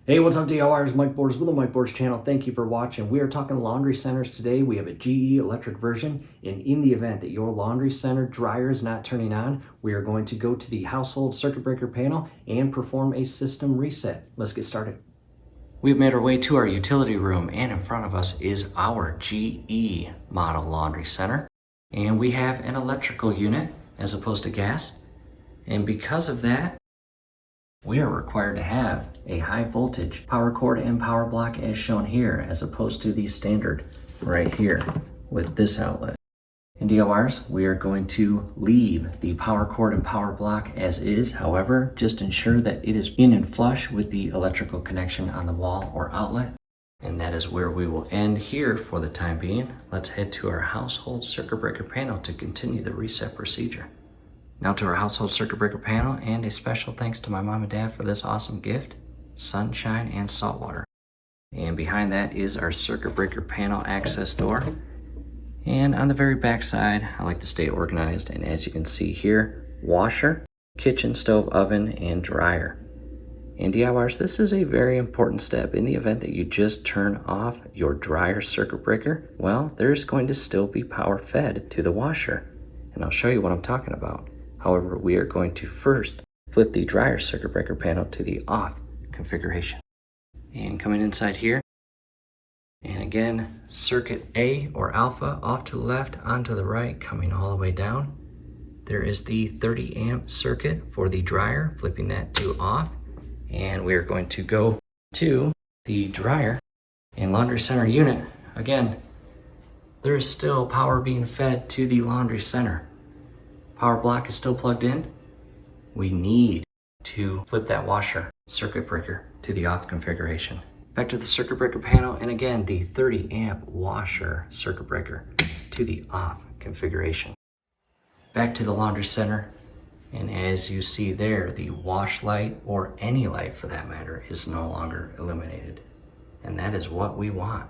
Hey, what's up, DIYers? Mike Borders with the Mike Borders channel. Thank you for watching. We are talking laundry centers today. We have a GE electric version, and in the event that your laundry center dryer is not turning on, we are going to go to the household circuit breaker panel and perform a system reset. Let's get started. We've made our way to our utility room, and in front of us is our GE model laundry center. And we have an electrical unit as opposed to gas. And because of that, we are required to have a high voltage power cord and power block as shown here, as opposed to the standard right here with this outlet. In DIYers, we are going to leave the power cord and power block as is. However, just ensure that it is in and flush with the electrical connection on the wall or outlet. And that is where we will end here for the time being. Let's head to our household circuit breaker panel to continue the reset procedure. Now to our household circuit breaker panel, and a special thanks to my mom and dad for this awesome gift, sunshine and salt water. And behind that is our circuit breaker panel access door. And on the very back side, I like to stay organized, and as you can see here, washer, kitchen stove oven, and dryer. And DIYers, this is a very important step. In the event that you just turn off your dryer circuit breaker, well, there's going to still be power fed to the washer. And I'll show you what I'm talking about. However, we are going to first flip the dryer circuit breaker panel to the off configuration. And coming inside here, and again, circuit A or alpha off to the left, onto the right, coming all the way down. There is the 30 amp circuit for the dryer, flipping that to off. And we are going to go to the dryer and laundry center unit. Again, there is still power being fed to the laundry center. Power block is still plugged in. We need to flip that washer circuit breaker to the off configuration. Back to the circuit breaker panel, and again, the 30 amp washer circuit breaker to the off configuration. Back to the laundry center, and as you see there, the wash light, or any light for that matter, is no longer illuminated. And that is what we want.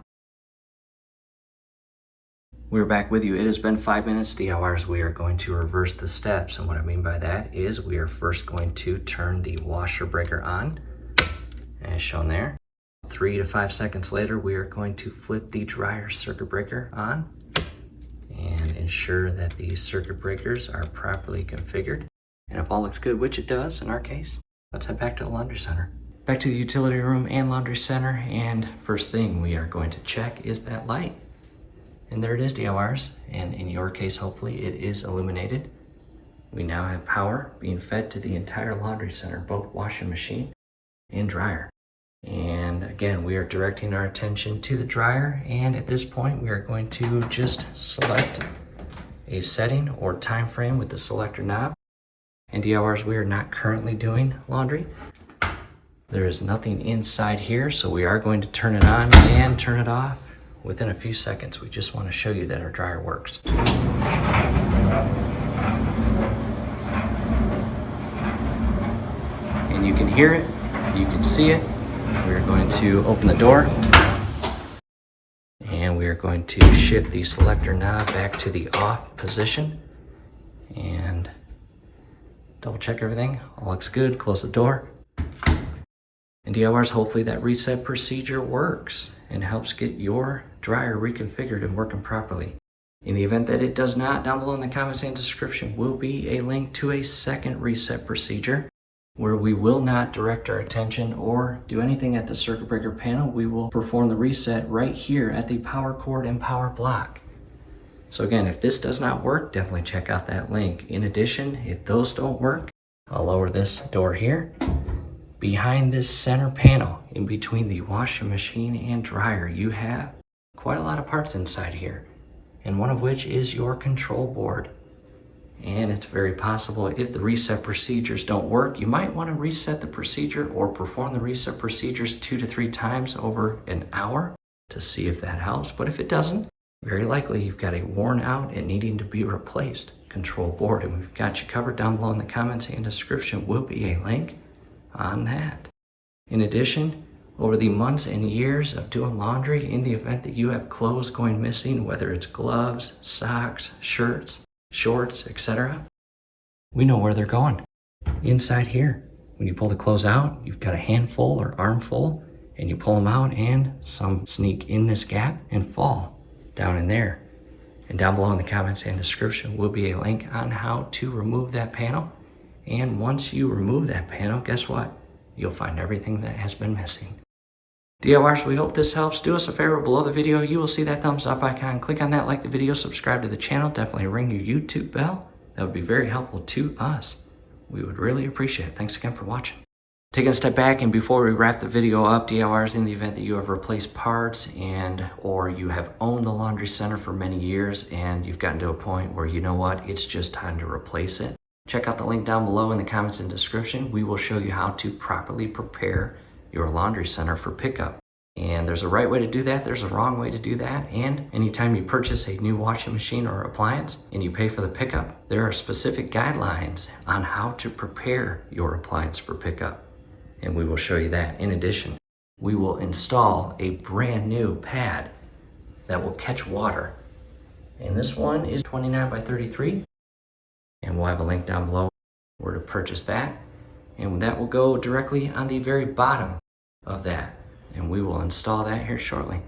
We're back with you. It has been 5 minutes, DIYers. We are going to reverse the steps. And what I mean by that is we are first going to turn the washer breaker on, as shown there. 3 to 5 seconds later, we are going to flip the dryer circuit breaker on and ensure that the circuit breakers are properly configured. And if all looks good, which it does in our case, let's head back to the laundry center. Back to the utility room and laundry center, and first thing we are going to check is that light. And there it is, DIYers, and in your case, hopefully it is illuminated. We now have power being fed to the entire laundry center, both washing machine and dryer. And again, we are directing our attention to the dryer, and at this point we are going to just select a setting or time frame with the selector knob. And DIYers, we are not currently doing laundry. There is nothing inside here, so we are going to turn it on and turn it off within a few seconds. We just want to show you that our dryer works. And you can hear it, you can see it. We're going to open the door, and we are going to shift the selector knob back to the off position and double check everything. All looks good. Close the door. And DIYers, hopefully that reset procedure works and helps get your dryer reconfigured and working properly. In the event that it does not, down below in the comments and description will be a link to a second reset procedure where we will not direct our attention or do anything at the circuit breaker panel. We will perform the reset right here at the power cord and power block. So again, if this does not work, definitely check out that link. In addition, if those don't work, I'll lower this door here. Behind this center panel, in between the washing machine and dryer, you have quite a lot of parts inside here, and one of which is your control board. And it's very possible if the reset procedures don't work, you might want to reset the procedure or perform the reset procedures 2 to 3 times over an hour to see if that helps. But if it doesn't, very likely you've got a worn out and needing to be replaced control board, and we've got you covered. Down below in the comments and description will be a link on that. In addition, over the months and years of doing laundry, in the event that you have clothes going missing, whether it's gloves, socks, shirts, shorts, etc., we know where they're going. Inside here, when you pull the clothes out, you've got a handful or armful and you pull them out and some sneak in this gap and fall down in there. And down below in the comments and description will be a link on how to remove that panel. And once you remove that panel, guess what? You'll find everything that has been missing. DIYers, we hope this helps. Do us a favor below the video. You will see that thumbs up icon. Click on that, like the video, subscribe to the channel. Definitely ring your YouTube bell. That would be very helpful to us. We would really appreciate it. Thanks again for watching. Taking a step back, and before we wrap the video up, DIYers, in the event that you have replaced parts or you have owned the laundry center for many years and you've gotten to a point where you know what, it's just time to replace it, check out the link down below in the comments and description. We will show you how to properly prepare your laundry center for pickup. And there's a right way to do that, there's a wrong way to do that, and anytime you purchase a new washing machine or appliance and you pay for the pickup, there are specific guidelines on how to prepare your appliance for pickup. And we will show you that. In addition, we will install a brand new pad that will catch water. And this one is 29 by 33. And we'll have a link down below where to purchase that. And that will go directly on the very bottom of that. And we will install that here shortly.